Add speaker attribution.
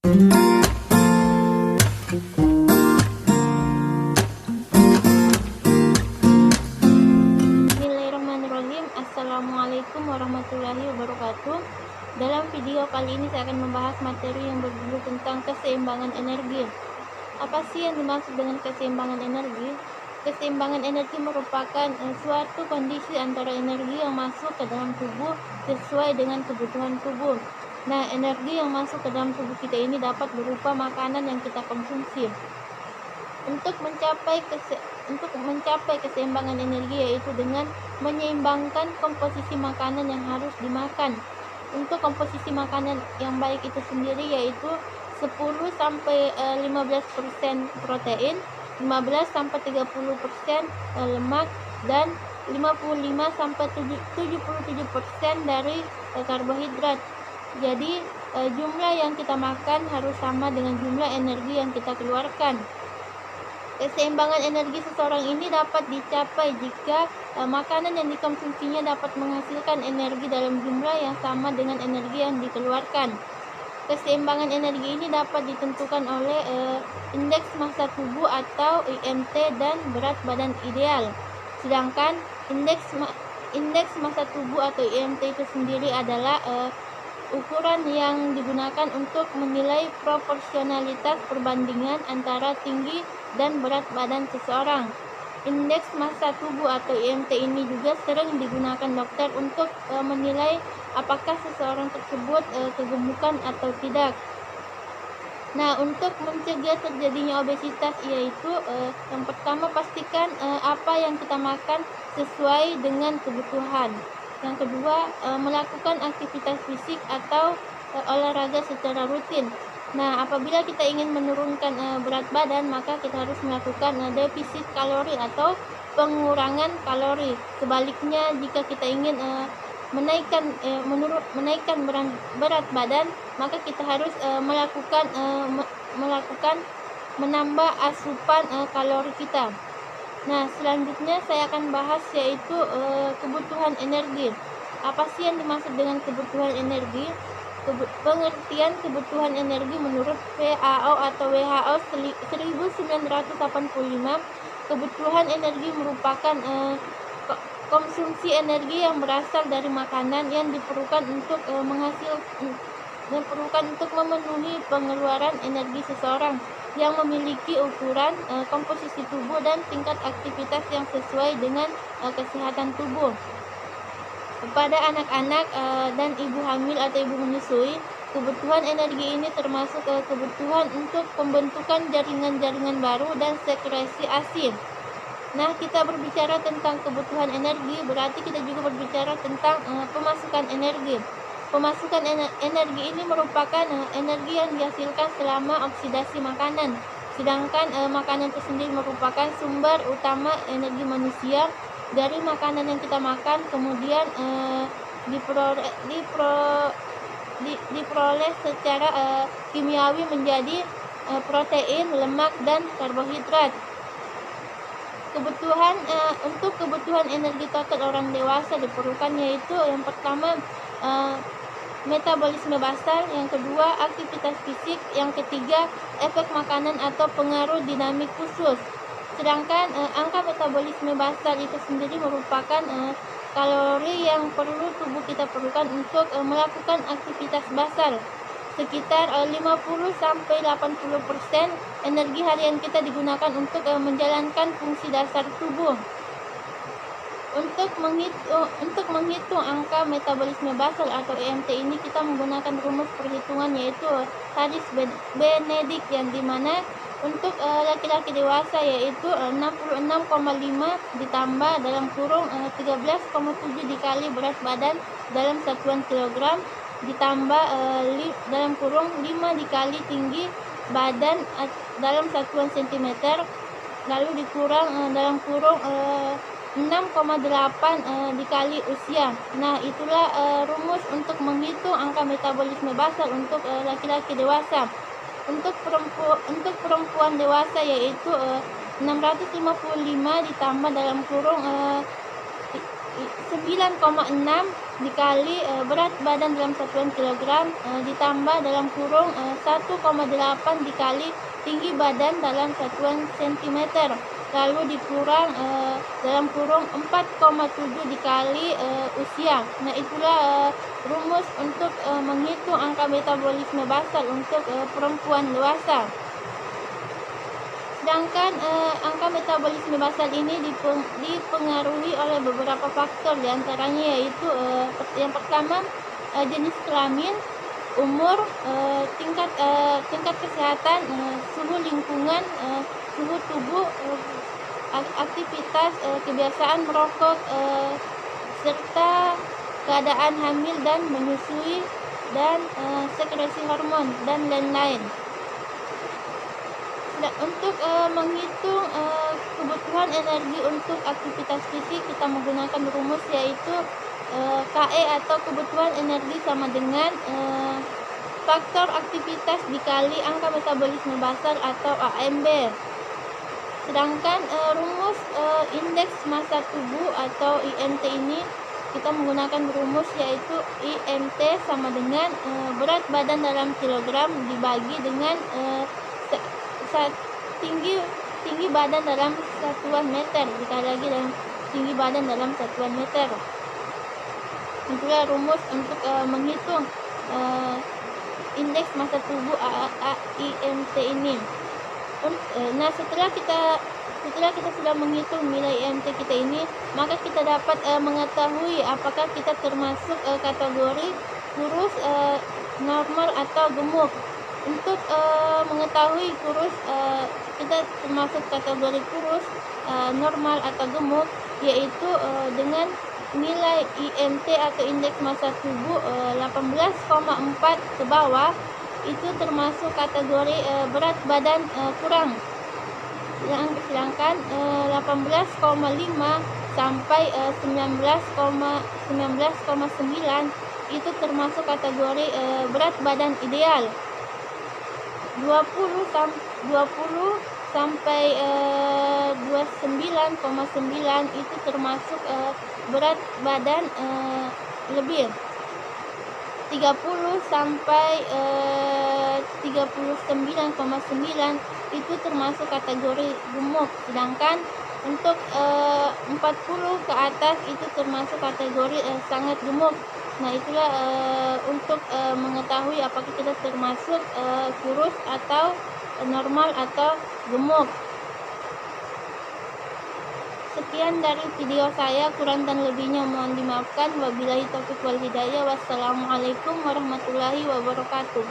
Speaker 1: Bismillahirrahmanirrahim. Assalamualaikum warahmatullahi wabarakatuh. Dalam video kali ini saya akan membahas materi yang berjudul tentang keseimbangan energi. Apa sih yang dimaksud dengan keseimbangan energi? Keseimbangan energi merupakan suatu kondisi antara energi yang masuk ke dalam tubuh sesuai dengan kebutuhan tubuh. Nah, energi yang masuk ke dalam tubuh kita ini dapat berupa makanan yang kita konsumsi. Untuk mencapai keseimbangan energi yaitu dengan menyeimbangkan komposisi makanan yang harus dimakan. Untuk komposisi makanan yang baik itu sendiri yaitu 10-15% protein, 15-30% lemak, dan 55-77% dari karbohidrat. Jadi jumlah yang kita makan harus sama dengan jumlah energi yang kita keluarkan. Keseimbangan energi seseorang ini dapat dicapai jika makanan yang dikonsumsinya dapat menghasilkan energi dalam jumlah yang sama dengan energi yang dikeluarkan. Keseimbangan energi ini dapat ditentukan oleh indeks massa tubuh atau IMT dan berat badan ideal. Sedangkan indeks massa tubuh atau IMT itu sendiri adalah ukuran yang digunakan untuk menilai proporsionalitas perbandingan antara tinggi dan berat badan seseorang. Indeks massa tubuh atau IMT ini juga sering digunakan dokter untuk menilai apakah seseorang tersebut kegemukan atau tidak. Nah, untuk mencegah terjadinya obesitas yaitu yang pertama pastikan apa yang kita makan sesuai dengan kebutuhan. Yang kedua, melakukan aktivitas fisik atau olahraga secara rutin. Nah, apabila kita ingin menurunkan berat badan, maka kita harus melakukan defisit kalori atau pengurangan kalori. Sebaliknya, jika kita ingin menaikkan berat badan, maka kita harus melakukan menambah asupan kalori kita. Nah, selanjutnya saya akan bahas yaitu kebutuhan energi. Apa sih yang dimaksud dengan kebutuhan energi? Pengertian kebutuhan energi menurut WHO atau WHO 1985, kebutuhan energi merupakan konsumsi energi yang berasal dari makanan yang diperlukan untuk memenuhi pengeluaran energi seseorang yang memiliki ukuran, komposisi tubuh, dan tingkat aktivitas yang sesuai dengan kesehatan tubuh. Kepada anak-anak dan ibu hamil atau ibu menyusui, kebutuhan energi ini termasuk kebutuhan untuk pembentukan jaringan-jaringan baru dan sekresi ASI. Nah, kita berbicara tentang kebutuhan energi, berarti kita juga berbicara tentang pemasukan energi. Pemasukan energi ini merupakan energi yang dihasilkan selama oksidasi makanan. Sedangkan makanan itu sendiri merupakan sumber utama energi manusia. Dari makanan yang kita makan kemudian diperoleh secara kimiawi menjadi protein, lemak, dan karbohidrat. Untuk kebutuhan energi total orang dewasa diperlukan yaitu yang pertama metabolisme basal, yang kedua aktivitas fisik, yang ketiga efek makanan atau pengaruh dinamik khusus. Sedangkan angka metabolisme basal itu sendiri merupakan kalori yang perlu tubuh kita perlukan untuk melakukan aktivitas basal. Sekitar 50-80% energi harian kita digunakan untuk menjalankan fungsi dasar tubuh. Untuk menghitung angka metabolisme basal atau IMT ini kita menggunakan rumus perhitungan yaitu Harris-Benedict, yang dimana untuk laki-laki dewasa yaitu 66,5 ditambah dalam kurung 13,7 dikali berat badan dalam satuan kilogram ditambah dalam kurung 5 dikali tinggi badan dalam satuan sentimeter, lalu dikurang dalam kurung 6,8 dikali usia. Nah, itulah rumus untuk menghitung angka metabolisme basal untuk laki-laki dewasa. Untuk perempuan dewasa yaitu 655 ditambah dalam kurung 9,6 dikali berat badan dalam satuan kilogram ditambah dalam kurung 1,8 dikali tinggi badan dalam satuan sentimeter, lalu dikurang dalam kurung 4,7 dikali usia. Nah, itulah rumus untuk menghitung angka metabolisme basal untuk perempuan dewasa. Sedangkan angka metabolisme basal ini dipengaruhi oleh beberapa faktor, diantaranya yaitu yang pertama jenis kelamin, umur, tingkat kesehatan, suhu lingkungan, suhu tubuh, aktivitas, kebiasaan merokok, serta keadaan hamil dan menyusui, dan sekresi hormon dan lain-lain. Untuk menghitung kebutuhan energi untuk aktivitas fisik, kita menggunakan rumus yaitu KE atau kebutuhan energi sama dengan faktor aktivitas dikali angka metabolisme basal atau AMB. Sedangkan rumus indeks massa tubuh atau IMT ini kita menggunakan rumus yaitu IMT sama dengan berat badan dalam kilogram dibagi dengan tinggi badan dalam satuan meter, dikali lagi dengan tinggi badan dalam satuan meter. Itulah rumus untuk menghitung indeks massa tubuh IMT ini. Nah, setelah kita sudah menghitung nilai IMT kita ini, maka kita dapat mengetahui apakah kita termasuk kategori kurus, normal atau gemuk. Untuk mengetahui kurus, kita termasuk kategori kurus, normal atau gemuk, yaitu dengan nilai IMT atau indeks massa tubuh 18,4 ke bawah, itu termasuk kategori berat badan kurang. Sedangkan 18,5 sampai 19,9 itu termasuk kategori berat badan ideal. 20 sampai 29,9 itu termasuk berat badan lebih. 30 sampai 39,9 itu termasuk kategori gemuk. Sedangkan untuk 40 ke atas itu termasuk kategori sangat gemuk. Nah, itulah untuk mengetahui apakah kita termasuk kurus atau normal atau gemuk. Sekian dari video saya, kurang dan lebihnya mohon dimaafkan. Wabillahi taufiq wal hidayah. Wassalamualaikum warahmatullahi wabarakatuh.